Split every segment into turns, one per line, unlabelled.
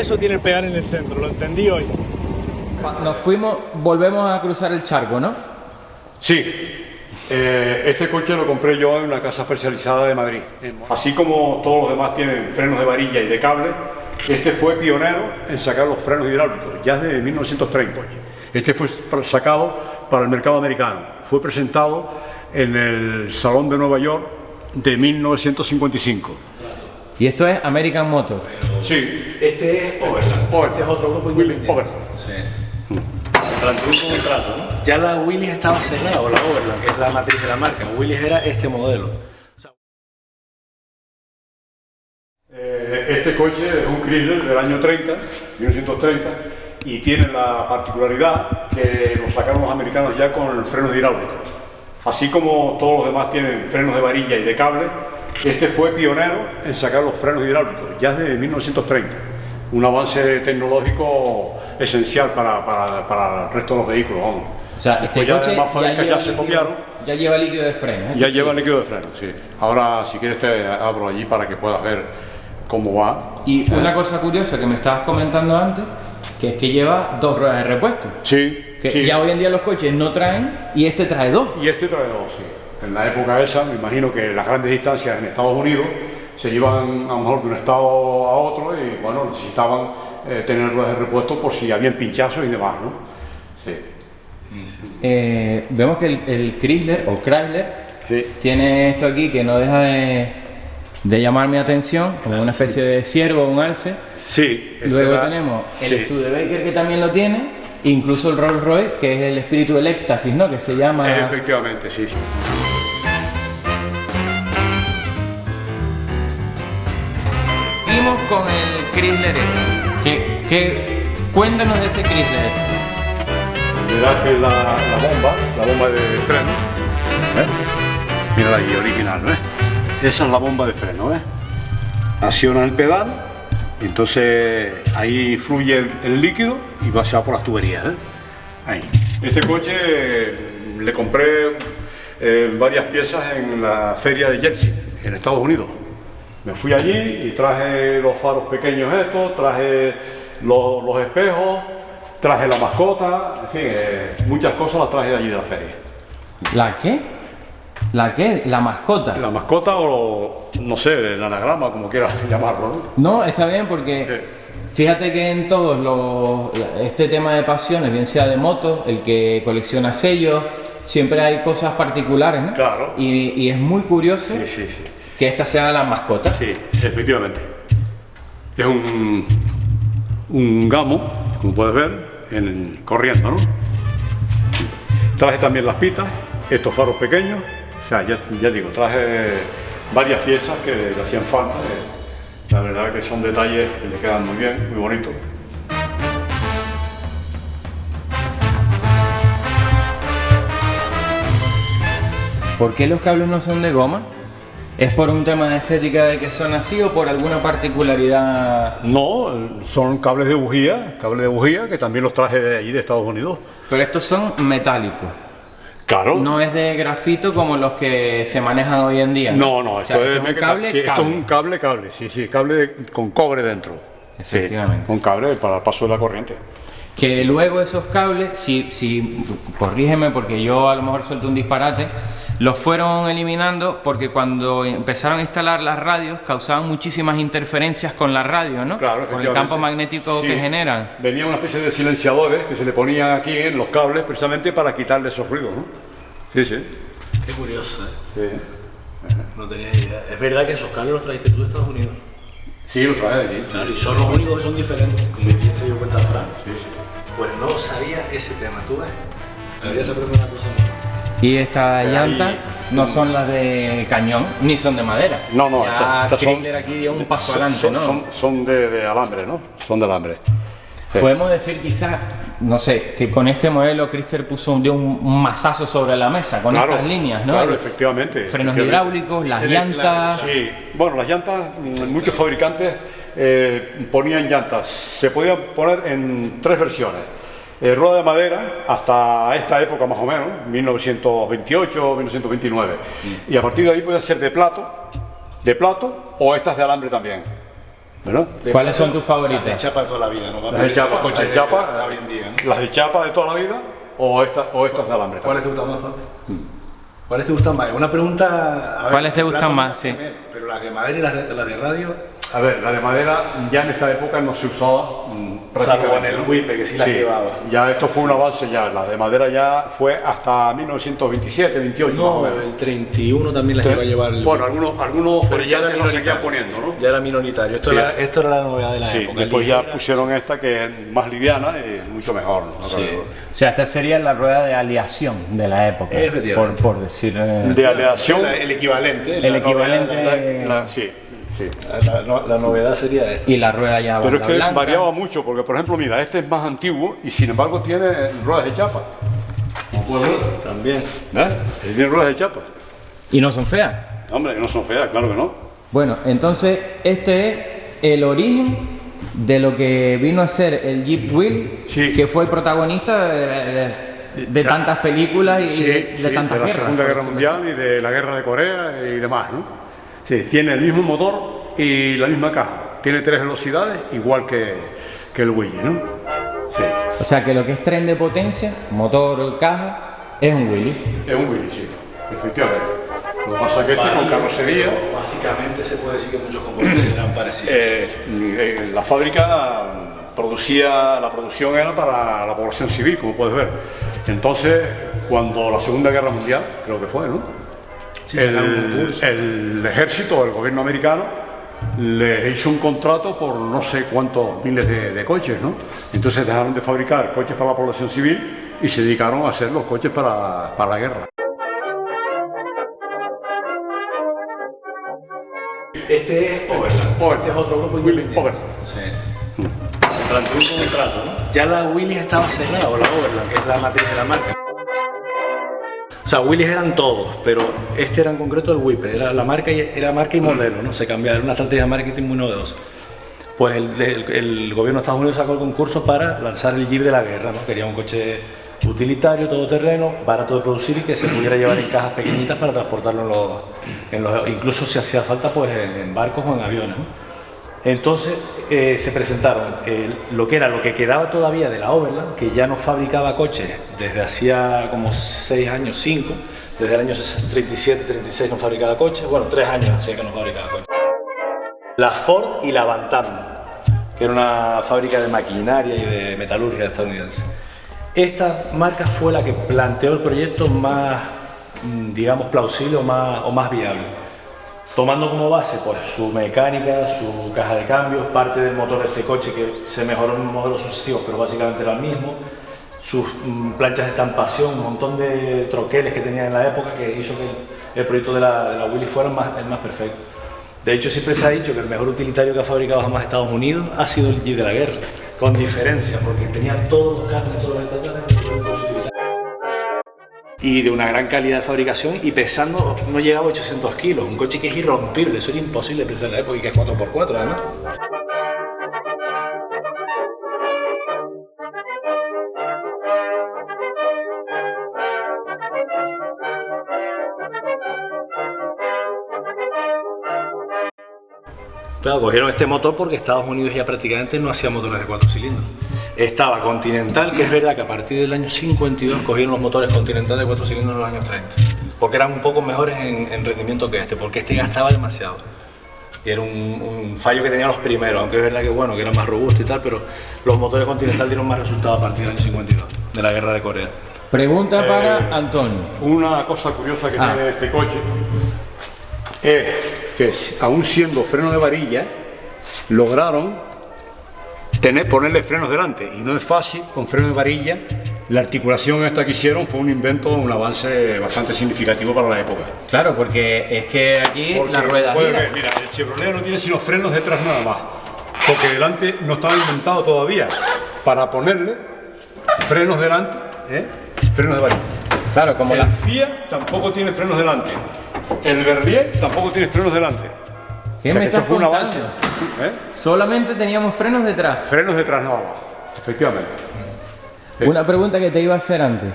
peso tiene el pedal en el centro, lo entendí hoy.
Nos fuimos, volvemos a cruzar el charco, ¿no?
Sí, este coche lo compré yo en una casa especializada de Madrid. Así como todos los demás tienen frenos de varilla y de cable, este fue pionero en sacar los frenos hidráulicos, ya desde 1930. Este fue sacado para el mercado americano, fue presentado en el Salón de Nueva York de 1955.
Y esto es American Motor.
Sí.
Este es Overland. Este es otro grupo independiente.
Overland.
Sí. Durante un contrato, ¿no? Ya la Willys estaba cerrada, o la Overland, que es la matriz de la marca. Willys era este modelo.
Este coche es un Chrysler del año 30, 1930, y tiene la particularidad que lo sacaron los americanos ya con frenos hidráulicos. Así como todos los demás tienen frenos de varilla y de cable, este fue pionero en sacar los frenos hidráulicos, ya desde 1930. Un avance tecnológico esencial para el resto de los vehículos. Vamos.
O sea, este
ya
coche
más fábricas ya se copiaron.
Ya lleva líquido de freno.
Ya lleva líquido de freno, sí. Ahora, si quieres, te abro allí para que puedas ver cómo va.
Y una cosa curiosa que me estabas comentando antes, que es que lleva 2 ruedas de repuesto.
Sí.
Que
sí.
ya hoy en día los coches no traen y este trae 2.
Y este trae 2, sí. En la época esa, me imagino que las grandes distancias en Estados Unidos se iban a lo mejor de un estado a otro y bueno, necesitaban tener ruedas de repuesto por si habían pinchazos y demás, ¿no? Sí.
Vemos que el Chrysler o Chrysler
Sí.
tiene esto aquí que no deja de llamar mi atención, como una especie de ciervo o un alce.
Sí.
Luego tenemos el Studebaker que también lo tiene, incluso el Rolls Royce, que es el espíritu del éxtasis, ¿no? Que se llama...
Efectivamente, sí.
Seguimos con el Chrysler. Cuéntanos de este Chrysler.
Verás que la bomba de freno, mira ahí, original, ¿ves? Esa es la bomba de freno, ¿ves? Acciona el pedal, entonces ahí fluye el líquido y va por las tuberías, ¿eh? Ahí. Este coche le compré varias piezas en la feria de Jersey, en Estados Unidos. Me fui allí y traje los faros pequeños estos, traje los espejos, traje la mascota, en fin, muchas cosas las traje de allí de la feria.
¿La qué? ¿La qué? ¿La mascota?
La mascota o, no sé, el anagrama, como quieras llamarlo, ¿no?
No, está bien porque fíjate que en todos este tema de pasiones, bien sea de motos, el que colecciona sellos, siempre hay cosas particulares, ¿no?
Claro.
Y es muy curioso
Sí.
que esta sea la mascota.
Sí, efectivamente. Es un gamo, como puedes ver, corriendo, ¿no? Traje también las pitas, estos faros pequeños, o sea, ya digo, traje varias piezas que le hacían falta. La verdad que son detalles que le quedan muy bien, muy bonitos.
¿Por qué los cables no son de goma? ¿Es por un tema de estética de que son así o por alguna particularidad?
No, son cables de bujía que también los traje de allí de Estados Unidos.
Pero estos son metálicos.
Claro.
No es de grafito como los que se manejan hoy en día.
No,
O sea,
esto es
un cable,
sí, esto es un cable, sí, cable con cobre dentro.
Efectivamente.
Sí, con cable para el paso de la corriente.
Que luego esos cables, si corrígeme porque yo a lo mejor suelto un disparate, los fueron eliminando porque cuando empezaron a instalar las radios causaban muchísimas interferencias con la radio, ¿no?
Claro,
por el campo magnético que generan.
Venía una especie de silenciadores que se le ponían aquí en los cables precisamente para quitarle esos ruidos, ¿no? Sí.
Qué curioso,
Sí.
No tenía ni idea. Es verdad que esos cables los trajiste tú de Estados Unidos.
Sí, los traje de aquí.
Claro, y son los únicos que son diferentes, como bien se dio cuenta Fran.
Sí.
Pues no sabía ese tema, ¿tú ves? La vida se aprende una cosa nueva.
Y estas
Ahí-
llantas no son las de cañón, ni son de madera.
No,
Ya
estas son-
Chrysler aquí dio un paso adelante, ¿no?
Son de alambre, ¿no? Son de alambre. Sí.
Podemos decir quizás, no sé, que con este modelo Chrysler dio un mazazo sobre la mesa con
Claro,
estas líneas, ¿no?
Claro, efectivamente.
Frenos
efectivamente.
hidráulicos, las llantas.
Sí, bueno, las llantas, muchos fabricantes ponían llantas, se podían poner en 3 versiones. Rueda de madera hasta esta época más o menos, 1928, 1929. Y a partir de ahí podían ser de plato o estas de alambre también. ¿verdad?
¿Cuáles son tus
Las
favoritas?
de chapa de toda la vida, ¿no?
Las de chapa,
Coches
las de chapa,
hasta hoy en día, ¿no?
las de chapa de toda la vida o estas de alambre.
¿Cuáles te gustan más, Juan? ¿Cuáles te gustan más? Es una pregunta... a ver,
¿Cuáles te
en
gustan
plano
más? Sí.
también, pero las de madera y las de radio...
A ver, la de madera ya en esta época no se usaba
Salvo en el Wipe, que sí las llevaba.
Ya esto fue un avance ya, la de madera ya fue hasta 1927, 28 más o
No,
menos.
el 31 también las iba a llevar el
Bueno,
Wipe.
algunos
Pero ya era
fabricantes lo seguían
minoritario.
poniendo, ¿no?
Ya era minoritario. Esto,
Sí.
esto era la novedad de la
Sí,
época.
después ya
ligera.
pusieron esta que es más liviana y mucho mejor. ¿no?
Sí.
O sea, esta sería la rueda de aleación de la época.
Efectivamente.
Por decir.
De aleación,
El equivalente.
El
la
equivalente.
novedad,
sí, sí.
la novedad sería esta.
Y la rueda ya
Pero es
banda
que
blanca.
variaba mucho, porque por ejemplo, mira, este es más antiguo y sin embargo tiene ruedas de chapa.
Sí, también.
¿Ves? Tiene ruedas de chapa.
Y no son feas.
Hombre, que no son feas, claro que no.
Bueno, entonces este es el origen de lo que vino a ser el Jeep Willys,
Sí.
que fue el protagonista de tantas películas y de tantas
de la
guerras.
Segunda
por
Guerra
decirlo
Mundial y de la Guerra de Corea y demás, ¿no? Sí, tiene el mismo motor y la misma caja. Tiene 3 velocidades, igual que el Willys, ¿no? Sí.
así. O sea que lo que es tren de potencia, motor, caja, es un Willys.
Es un Willys, sí, efectivamente. Lo que pasa es que este con carrocería,
Básicamente se puede decir que muchos componentes eran parecidos.
la fábrica producía, la producción era para la población civil, como puedes ver. Entonces, cuando la Segunda Guerra Mundial, creo que fue, ¿no?
Sí, sacaron un concurso.
el ejército, el gobierno americano, les hizo un contrato por no sé cuántos miles de coches, ¿no? Entonces dejaron de fabricar coches para la población civil y se dedicaron a hacer los coches para la guerra.
Este es Overland.
Overland.
Este es otro grupo
Willys
independiente.
Overland.
Sí. Planteó un contrato, ¿no? Ya la Willys estaba cerrada, o la Overland, que es la matriz de la marca. O sea, Willys eran todos, pero este era en concreto el Wipe, era la marca y modelo, ¿no? Se cambiaba, era una estrategia de marketing muy novedosa. Pues el gobierno de Estados Unidos sacó el concurso para lanzar el Jeep de la guerra, ¿no? Quería un coche utilitario, todoterreno, barato de producir y que se pudiera llevar en cajas pequeñitas para transportarlo incluso si hacía falta pues en barcos o en aviones, ¿no? Entonces se presentaron lo que quedaba todavía de la Overland, que ya no fabricaba coches desde hacía como 6 años, 5, desde el año 37, 36 no fabricaba coches, bueno, 3 años hacía que no fabricaba coches. La Ford y la Bantam, que era una fábrica de maquinaria y de metalurgia estadounidense. Esta marca fue la que planteó el proyecto más, digamos, plausible o más viable, tomando como base pues, su mecánica, su caja de cambios, parte del motor de este coche que se mejoró en modelos sucesivos, pero básicamente era el mismo, sus planchas de estampación, un montón de troqueles que tenía en la época que hizo que el proyecto de la Willys fuera el más perfecto. De hecho, siempre se ha dicho que el mejor utilitario que ha fabricado jamás Estados Unidos ha sido el Jeep de la guerra, con diferencia, porque tenía todos los carnes, todos los estándares de un coche utilitario. Y de una gran calidad de fabricación y pesando no llegaba a 800 kilos, un coche que es irrompible, eso era imposible de pensar en la época y que es 4x4 además. Claro, cogieron este motor porque Estados Unidos ya prácticamente no hacía motores de 4 cilindros. Estaba Continental, que es verdad que a partir del año 52 cogieron los motores Continental de 4 cilindros en los años 30, porque eran un poco mejores en rendimiento que este, porque este gastaba demasiado. Y era un fallo que tenían los primeros, aunque es verdad que bueno, que era más robusto y tal, pero los motores Continental dieron más resultados a partir del año 52, de la guerra de Corea.
Pregunta para Antonio.
Una cosa curiosa que tiene este coche es que, aún siendo freno de varilla, lograron ponerle frenos delante, y no es fácil con freno de varilla. La articulación esta que hicieron fue un invento, un avance bastante significativo para la época.
Claro, porque es que aquí la rueda
puedes
gira.
ver, mira, el Chevrolet no tiene sino frenos detrás nada más, porque delante no estaba inventado todavía para ponerle frenos delante, frenos de varilla.
Claro, como
El
la...
Fiat tampoco tiene frenos delante. El Berliet tampoco tiene frenos delante.
¿Qué
O sea,
me
que
estás
esto fue un
contando?
avance.
Solamente teníamos frenos detrás.
Frenos detrás nada más, efectivamente. Sí.
Una pregunta que te iba a hacer antes.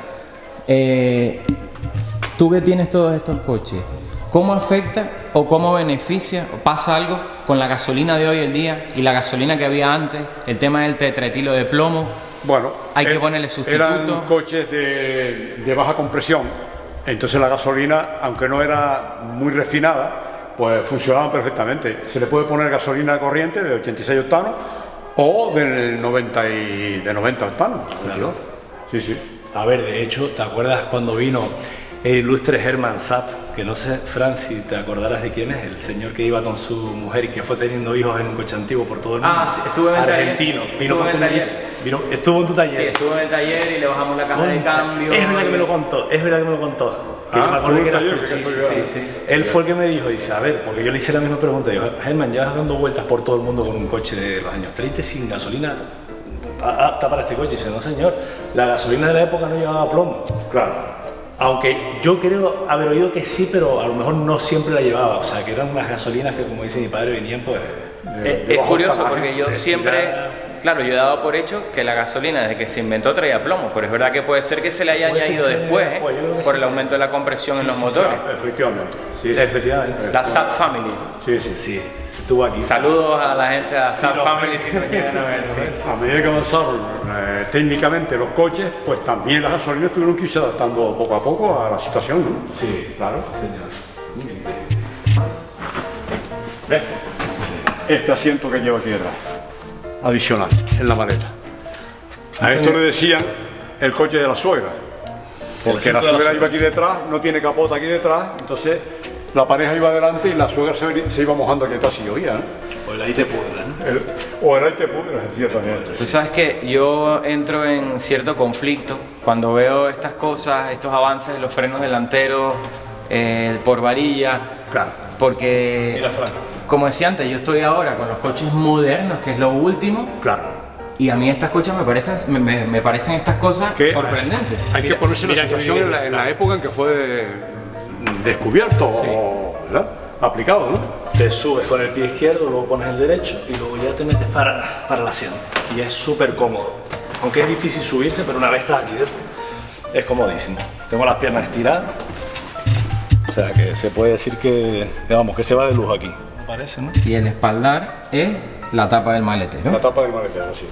Tú que tienes todos estos coches, ¿cómo afecta o cómo beneficia o pasa algo con la gasolina de hoy en día y la gasolina que había antes? El tema del tetretilo de plomo.
Bueno,
hay que ponerle sustituto.
Eran coches de baja compresión, entonces la gasolina, aunque no era muy refinada, pues funcionaba perfectamente. Se le puede poner gasolina corriente de 86 octanos o de 90 octanos.
Claro.
Sí, sí.
A ver, de hecho, ¿te acuerdas cuando vino el ilustre Hermann Sapp? Que no sé, Fran, si te acordarás de quién es, el señor que iba con su mujer y que fue teniendo hijos en un coche antiguo por todo el mundo.
Ah, sí, estuve en el
argentino,
taller.
vino por Tenerife. Estuvo en tu taller.
Sí, estuve en el taller y le bajamos la caja de cambio.
Es verdad que me lo contó, es verdad que me lo contó. Que me acuerdo que eras tú. Sí. Él fue el que me dijo, dice, a ver, porque yo le hice la misma pregunta, digo, Herman, llevas dando vueltas por todo el mundo con un coche de los años 30 sin gasolina apta para este coche. Y dice, no señor, la gasolina de la época no llevaba plomo.
Claro.
Aunque yo creo haber oído que sí, pero a lo mejor no siempre la llevaba. O sea, que eran unas gasolinas que, como dice mi padre, venían pues...
Es curioso porque yo siempre, claro, yo he dado por hecho que la gasolina desde que se inventó traía plomo, pero es verdad que puede ser que se le haya añadido después, por el aumento de la compresión en los motores.
Efectivamente. Sí,
efectivamente.
La Sapp Family.
Sí.
Estuvo aquí.
Saludos a la gente de la Sapp Family si nos llegan a ver.
A medida que avanzaron técnicamente los coches, pues también las gasolinas tuvieron que irse adaptando poco a poco a la situación, ¿no?
Sí,
claro.
Señor.
¿Ves? Este asiento que llevo aquí detrás, adicional, en la maleta. A esto le decían el coche de la suegra, porque la suegra iba aquí detrás, no tiene capota aquí detrás, entonces la pareja iba adelante y la suegra se iba mojando aquí detrás y llovía, ¿no?
O el aire pudra, ¿no?
O el aire pudra, ciertamente.
Tú sabes que yo entro en cierto conflicto cuando veo estas cosas, estos avances de los frenos delanteros por varilla,
Claro.
porque,
Mira, Frank.
como decía antes, yo estoy ahora con los coches modernos, que es lo último,
Claro.
y a mí estas coches me parecen estas cosas sorprendentes.
Hay que ponerse en la situación en la época en que fue descubierto o ¿verdad? Aplicado, ¿no?
Te subes con el pie izquierdo, luego pones el derecho y luego ya te metes para el asiento. Y es súper cómodo. Aunque es difícil subirse, pero una vez estás aquí dentro, es comodísimo. Tengo las piernas estiradas. O sea que se puede decir que vamos, que se va de lujo aquí. Me parece, ¿no?
Y el espaldar es la tapa del maletero.
La tapa del maletero, sí.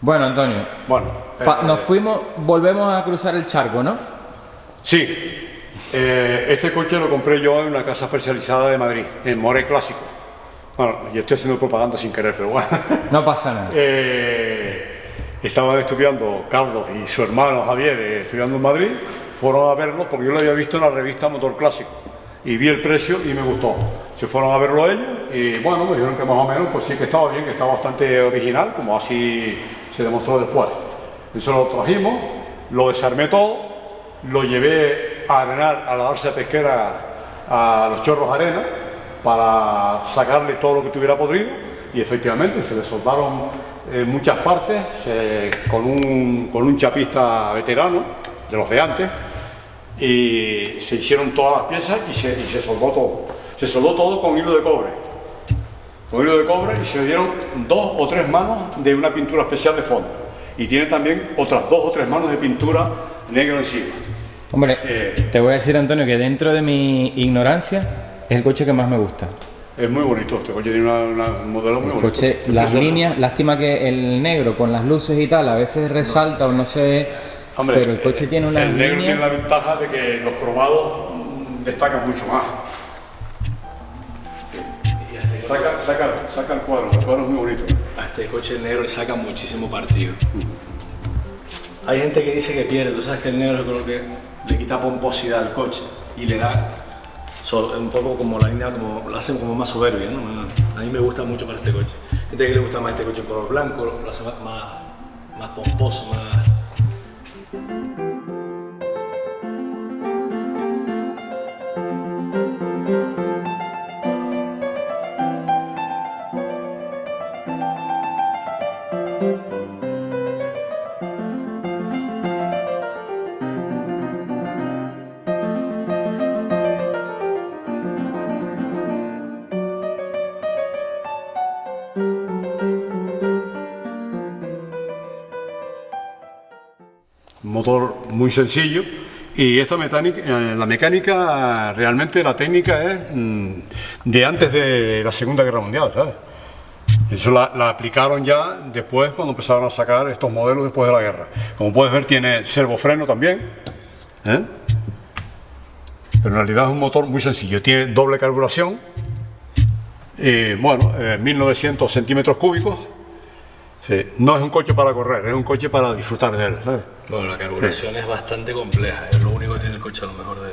Bueno, Antonio,
Bueno,
nos fuimos, volvemos a cruzar el charco, ¿no?
sí. Este coche lo compré yo en una casa especializada de Madrid, en More Clásico. Bueno, y estoy haciendo propaganda sin querer, pero bueno.
No pasa nada.
Estaban estudiando Carlos y su hermano Javier, estudiando en Madrid, fueron a verlo porque yo lo había visto en la revista Motor Clásico y vi el precio y me gustó. Se fueron a verlo ellos y bueno, me dijeron que más o menos pues sí que estaba bien, que estaba bastante original, como así se demostró después. Eso lo trajimos, lo desarmé todo, lo llevé a arenar a la darse pesquera a los Chorros Arena para sacarle todo lo que tuviera podrido y efectivamente se le soldaron muchas partes con un chapista veterano de los de antes y se hicieron todas las piezas y se soldó todo. Se soldó todo con hilo de cobre. Con hilo de cobre y se le dieron 2 o 3 manos de una pintura especial de fondo. Y tiene también otras 2 o 3 manos de pintura negra encima.
Hombre, te voy a decir, Antonio, que dentro de mi ignorancia es el coche que más me gusta.
Es muy bonito, este coche tiene un modelo muy bonito.
Coche, las líneas, lástima que el negro con las luces y tal a veces resalta o no sé,
Hombre,
pero el coche tiene una
el negro
línea...
tiene la ventaja de que los cromados destacan mucho más. Saca el cuadro es muy bonito.
A este coche negro le saca muchísimo partido. Hay gente que dice que pierde, tú sabes que el negro es lo que le quita pomposidad al coche y le da un poco como la línea, como la hace como más soberbia, ¿no? A mí me gusta mucho para este coche. Hay gente que le gusta más este coche en color blanco, lo hace más pomposo, más...
un motor muy sencillo. Y esta mecánica, la mecánica, realmente la técnica es de antes de la Segunda Guerra Mundial, ¿sabes? Eso la aplicaron ya después, cuando empezaron a sacar estos modelos después de la guerra. Como puedes ver, tiene servofreno también, ¿eh? Pero en realidad es un motor muy sencillo, tiene doble carburación, bueno, 1900 centímetros cúbicos. Sí. No es un coche para correr, es un coche para disfrutar de él, ¿sabes?
Bueno, la carburación es bastante compleja, es lo único que tiene el coche a lo mejor de...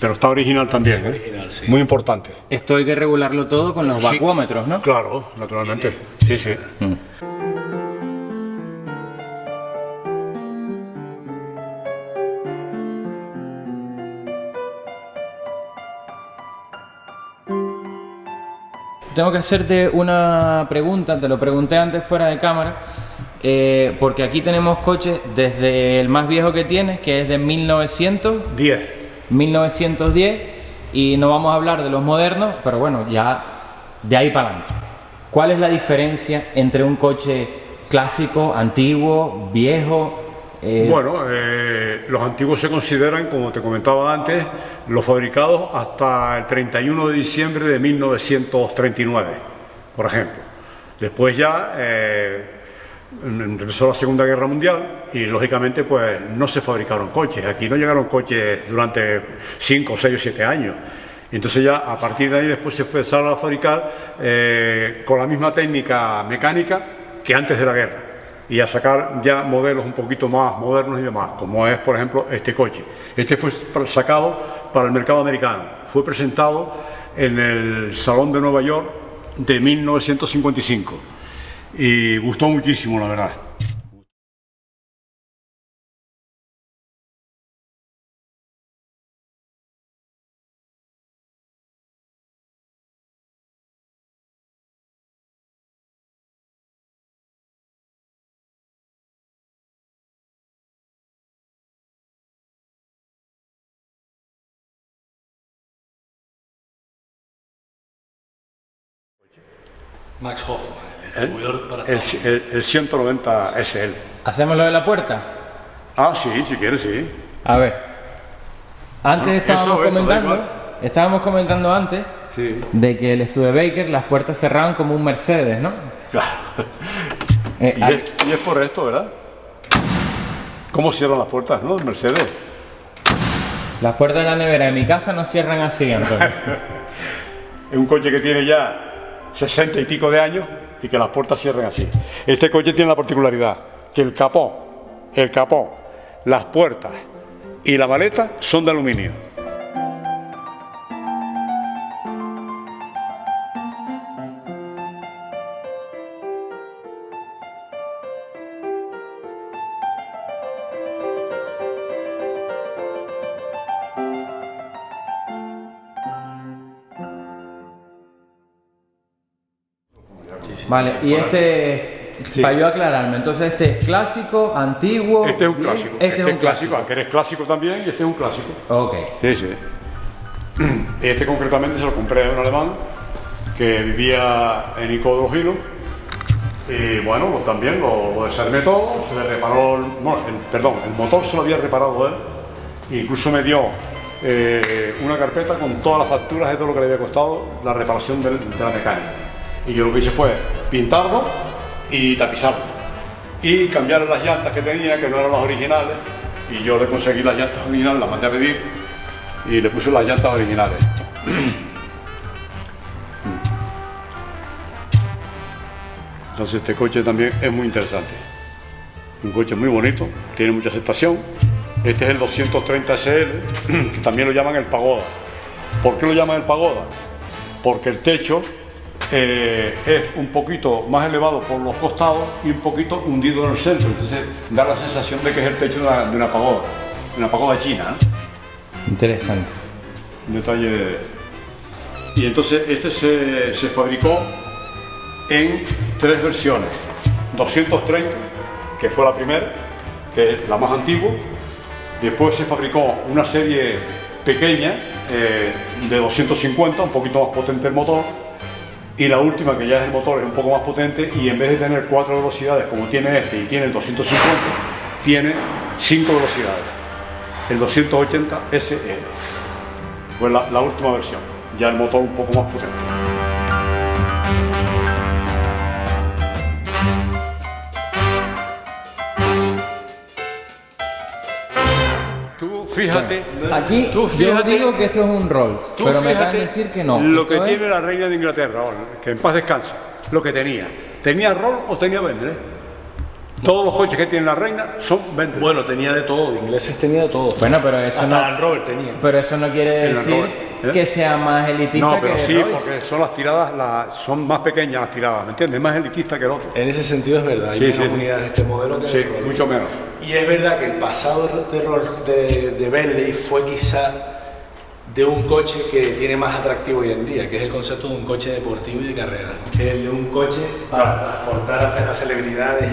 Pero está original también,
original, sí.
Muy importante.
Esto hay que regularlo todo con los
Sí.
vacuómetros, ¿no?
Claro, naturalmente. Sí, sí.
Tengo que hacerte una pregunta, te lo pregunté antes fuera de cámara, porque aquí tenemos coches desde el más viejo que tienes, que es de 1910, y no vamos a hablar de los modernos, pero bueno, ya de ahí para adelante. ¿Cuál es la diferencia entre un coche clásico, antiguo, viejo?
Bueno, los antiguos se consideran, como te comentaba antes, los fabricados hasta el 31 de diciembre de 1939, por ejemplo. Después ya empezó la Segunda Guerra Mundial y lógicamente pues no se fabricaron coches. Aquí no llegaron coches durante 5, 6 o 7 años. Entonces ya a partir de ahí después se empezaron a fabricar con la misma técnica mecánica que antes de la guerra, y a sacar ya modelos un poquito más modernos y demás, como es por ejemplo este coche. Este fue sacado para el mercado americano, fue presentado en el Salón de Nueva York de 1955 y gustó muchísimo, la verdad.
Max Hoffman, distribuidor para
El 190 SL.
¿Hacemos lo de la puerta?
Ah, sí, si quieres, sí.
A ver, antes
Eso, da igual.
estábamos comentando antes
Sí.
de que el Studebaker las puertas cerraban como un Mercedes, ¿no?
Claro. Y es por esto, ¿verdad? ¿Cómo cierran las puertas, no? El Mercedes.
Las puertas de la nevera de mi casa no cierran así, Antonio.
Es un coche que tiene ya 60 y pico de años y que las puertas cierren así. Este coche tiene la particularidad que el capó, las puertas y la maleta son de aluminio.
Vale, y este,
Sí.
para yo aclararme, entonces este es clásico, antiguo.
Este es un
bien,
clásico.
Este es un clásico.
Aunque eres clásico también, y este es un clásico.
Ok.
Sí, sí. Este concretamente se lo compré a un alemán que vivía en Ico de los Vilos. Y bueno, pues también lo desarmé todo, se le reparó, el motor se lo había reparado él. Incluso me dio una carpeta con todas las facturas de todo lo que le había costado la reparación de la mecánica. Y yo lo que hice fue pintarlo y tapizarlo. Y cambiar las llantas que tenía, que no eran las originales. Y yo le conseguí las llantas originales, las mandé a pedir y le puse las llantas originales. Entonces este coche también es muy interesante. Un coche muy bonito, tiene mucha aceptación. Este es el 230 SL, que también lo llaman el Pagoda. ¿Por qué lo llaman el Pagoda? Porque el techo es un poquito más elevado por los costados y un poquito hundido en el centro. Entonces da la sensación de que es el techo de una pagoda china, ¿no?
Interesante.
Un detalle. Y entonces este se fabricó en 3 versiones. 230, que fue la primera, que es la más antigua. Después se fabricó una serie pequeña de 250, un poquito más potente el motor. Y la última, que ya es el motor, es un poco más potente, y en vez de tener 4 velocidades como tiene este y tiene el 250, tiene 5 velocidades. El 280 SL. Fue la última versión. Ya el motor un poco más potente. Tú fíjate.
Aquí
tú
yo digo que esto es un Rolls,
Tú
pero me acaban
fíjate
de decir que no.
Lo
Esto
que
es-
tiene la reina de Inglaterra ahora, que en paz descanse, lo que tenía. ¿Tenía Rolls o tenía Bentley? Todos los coches que tiene la reina son Bentley.
Bueno, tenía de todo, de ingleses tenía de todo.
Bueno, pero eso
Hasta
no,
Land Rover tenía.
pero eso no quiere
El
decir
Rover, ¿eh?
que sea más elitista
no, pero
que
sí,
Rolls.
porque son las tiradas, son más pequeñas las tiradas, ¿me entiendes? Es más elitista que el otro.
En ese sentido es verdad, hay
Sí,
menos
sí.
unidades de este modelo que
Sí,
de Rolls.
mucho menos.
Y es verdad que el pasado de Bentley fue quizá de un coche que tiene más atractivo hoy en día, que es el concepto de un coche deportivo y de carrera, que es el de un coche para transportar a las celebridades,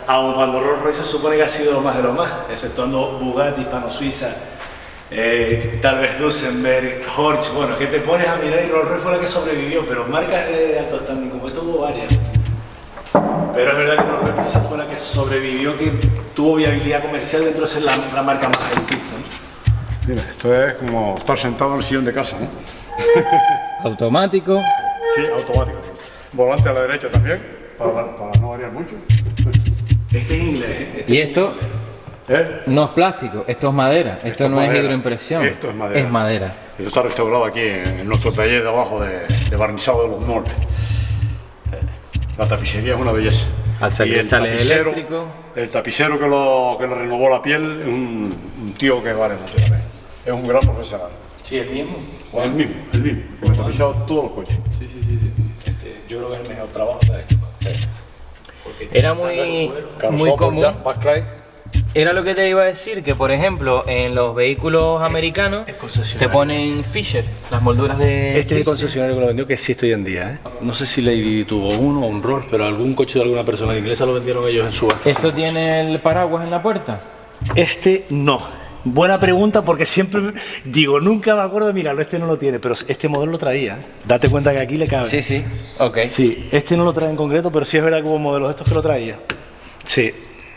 aun cuando Rolls Royce se supone que ha sido lo más de lo más, exceptuando Bugatti, Hispano Suiza, tal vez Duesenberg, Horch. Bueno, que te pones a mirar y Rolls Royce fue la que sobrevivió, pero marcas de alto standing como esto hubo varias. Pero es verdad que Rolls Royce quizás fue la que sobrevivió, que tuvo viabilidad comercial dentro de ser la marca más elitista, ¿no?
Mira, esto es como estar sentado en el sillón de casa, ¿no?
Automático.
Sí, automático. Volante a la derecha también, para no variar mucho.
Este es inglés, ¿eh? Este
Y
es
esto
¿Eh?
no es plástico, esto es madera, esto
es
no es
madera.
hidroimpresión.
Esto es madera.
Es madera.
Esto está restaurado aquí en nuestro taller de abajo de barnizado de los Nortes. La tapicería es una belleza.
Al ser
Y el
cristales
tapicero,
eléctricos.
el tapicero que le renovó la piel es un tío que vale mucho la pena. Es un gran profesional.
Sí, el mismo.
El mismo, que me ha tapizado todos los coches.
Sí. Yo creo que es el mejor trabajo de esto. Porque
Era
tiene
muy común.
Backlight.
Era lo que te iba a decir, que por ejemplo en los vehículos americanos
es concesionario.
te ponen Fisher, las molduras de
Este es el
Fisher.
concesionario que lo vendió, que existe hoy en día, ¿eh? No sé si Lady tuvo uno o un Rolls, pero algún coche de alguna persona inglesa lo vendieron ellos en subasta.
¿Esto tiene el paraguas en la puerta?
Este no. Buena pregunta, porque siempre digo, nunca me acuerdo de mirarlo, este no lo tiene, pero este modelo lo traía, ¿eh? Date cuenta que aquí le cabe.
Sí, ok.
Sí, este no lo trae en concreto, pero sí es verdad que hubo modelos de estos que lo traía. Sí.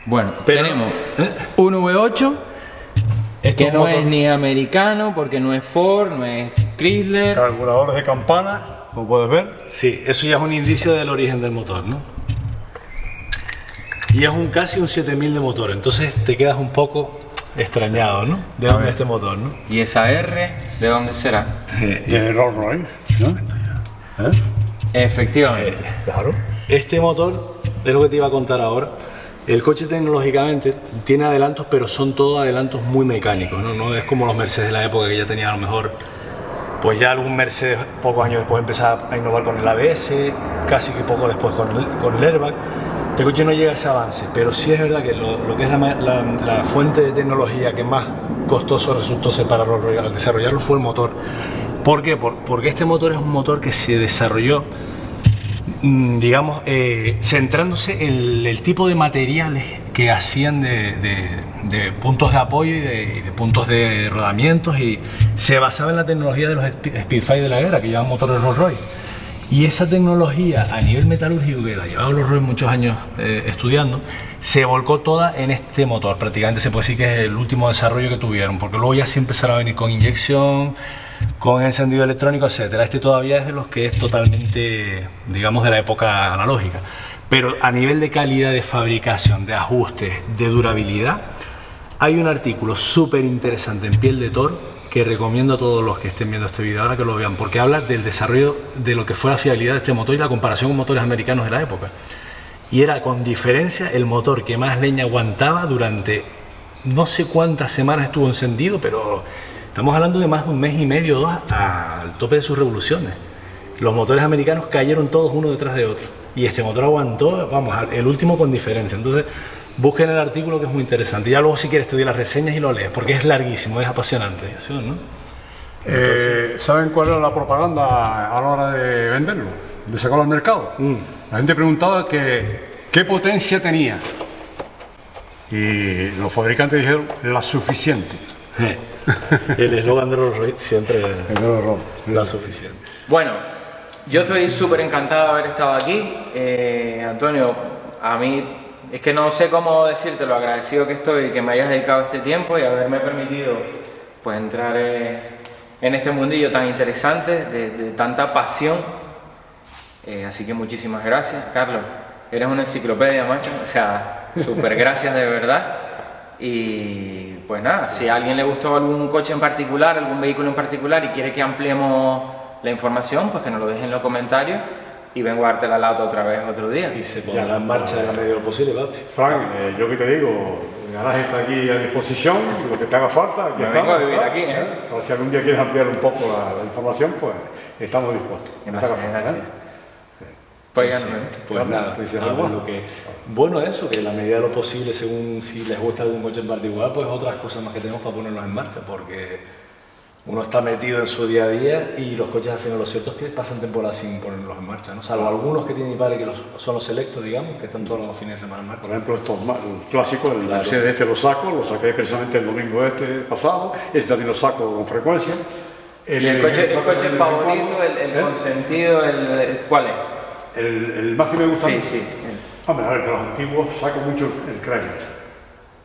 Bueno,
Pero-
tenemos un V8
Esto
que
es
no
un motor-
es ni americano, porque no es Ford, no es Chrysler.
Carburadores de campana, como puedes ver.
Sí, eso ya es un indicio del origen del motor, ¿no? Y es casi un 7000 de motor, entonces te quedas un poco extrañado, ¿no? ¿De dónde es este motor, no?
¿Y esa R de dónde será?
De Rolls Royce, ¿no?
Efectivamente.
Claro. Este motor es lo que te iba a contar ahora. El coche tecnológicamente tiene adelantos, pero son todos adelantos muy mecánicos, ¿no? No es como los Mercedes de la época que ya tenían a lo mejor, pues ya algún Mercedes pocos años después empezaba a innovar con el ABS, casi que poco después con el airbag. Este coche no llega a ese avance, pero sí es verdad que lo que es la fuente de tecnología que más costoso resultó ser para Rolls Royce al desarrollarlo fue el motor. ¿Por qué? Porque este motor es un motor que se desarrolló, digamos, centrándose en el tipo de materiales que hacían de puntos de apoyo y de puntos de rodamientos, y se basaba en la tecnología de los Spitfire de la guerra, que llevaban motores Rolls Royce. Y esa tecnología a nivel metalúrgico, que la llevaba Rolls Royce muchos años estudiando, se volcó toda en este motor. Prácticamente se puede decir que es el último desarrollo que tuvieron, porque luego ya sí empezaron a venir con inyección, con encendido electrónico, etcétera. Este todavía es de los que es totalmente, digamos, de la época analógica. Pero a nivel de calidad de fabricación, de ajustes, de durabilidad, hay un artículo súper interesante en piel de toro que recomiendo a todos los que estén viendo este video ahora que lo vean, porque habla del desarrollo de lo que fue la fiabilidad de este motor y la comparación con motores americanos de la época. Y era con diferencia el motor que más leña aguantaba durante no sé cuántas semanas estuvo encendido, pero estamos hablando de más de un mes y medio, 2, al tope de sus revoluciones. Los motores americanos cayeron todos uno detrás de otro y este motor aguantó, vamos, el último con diferencia. Entonces busquen el artículo, que es muy interesante. Ya luego si quieres estudiar las reseñas y lo lees, porque es larguísimo, es apasionante, ¿sí, no?
¿Saben cuál era la propaganda a la hora de venderlo? De sacarlo al mercado. La gente preguntaba qué potencia tenía. Y los fabricantes dijeron la suficiente.
El eslogan de Rolls Royce siempre la suficiente.
Bueno, yo estoy súper encantado de haber estado aquí. Antonio, a mí es que no sé cómo decirte lo agradecido que estoy que me hayas dedicado este tiempo y haberme permitido pues entrar en este mundillo tan interesante, de tanta pasión. Así que muchísimas gracias, Carlos. Eres una enciclopedia, macho. O sea, súper gracias de verdad. Y pues nada, si a alguien le gustó algún coche en particular, algún vehículo en particular y quiere que ampliemos la información, pues que nos lo dejen en los comentarios y vengo a darte la lata otra vez otro día.
Y se pondrá en marcha a la medida de lo posible, papi.
Frank, yo que te digo, el garaje está aquí a disposición, lo que te haga falta, aquí
Me
estamos.
vengo a vivir aquí,
Para si algún día quieres ampliar un poco la información, pues estamos dispuestos.
Gracias,
Lo que te haga falta,
gracias. Pues ya no
Pues nada, a ver lo que... Bueno eso, que en la medida de lo posible, según si les gusta algún coche en particular, pues otras cosas más que tenemos para ponerlos en marcha, porque uno está metido en su día a día y los coches al final lo cierto es que pasan temporadas sin ponerlos en marcha, ¿no? Salvo algunos que tiene mi padre que son los selectos, digamos, que están todos los fines de semana en marcha.
Por ejemplo, estos clásicos, el Mercedes este lo saqué precisamente el domingo pasado, este también lo saco con frecuencia.
El coche favorito, el consentido, ¿cuál es?
El más que me gusta.
Sí.
Hombre, a ver, de los antiguos saco mucho el Chrysler.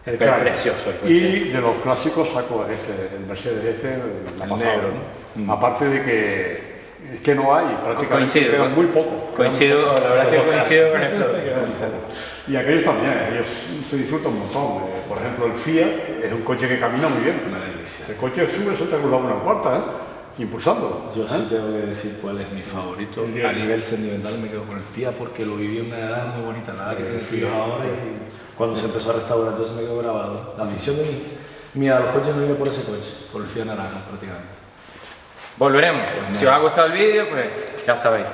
El
Pero
Chrysler.
precioso el coche.
Y de los clásicos saco el Mercedes la
El
pasada.
negro, ¿no?
Aparte de que es que no hay, prácticamente quedan muy poco.
Coincido, la verdad es que coincido con eso.
Y aquellos también, ellos se disfrutan un montón. Por ejemplo, el Fiat es un coche que camina muy bien.
Una delicia.
El coche sube, suelta con la una cuarta, impulsando.
Yo sí tengo que decir cuál es mi favorito. A nivel sentimental me quedo con el Fiat porque lo viví en una edad muy bonita, la edad que tiene Fiat ahora y cuando se empezó a restaurar, entonces me quedó grabado. La afición mía a los coches me viene por ese coche, por el Fiat naranja prácticamente.
Volveremos. Si os ha gustado el vídeo, pues ya sabéis.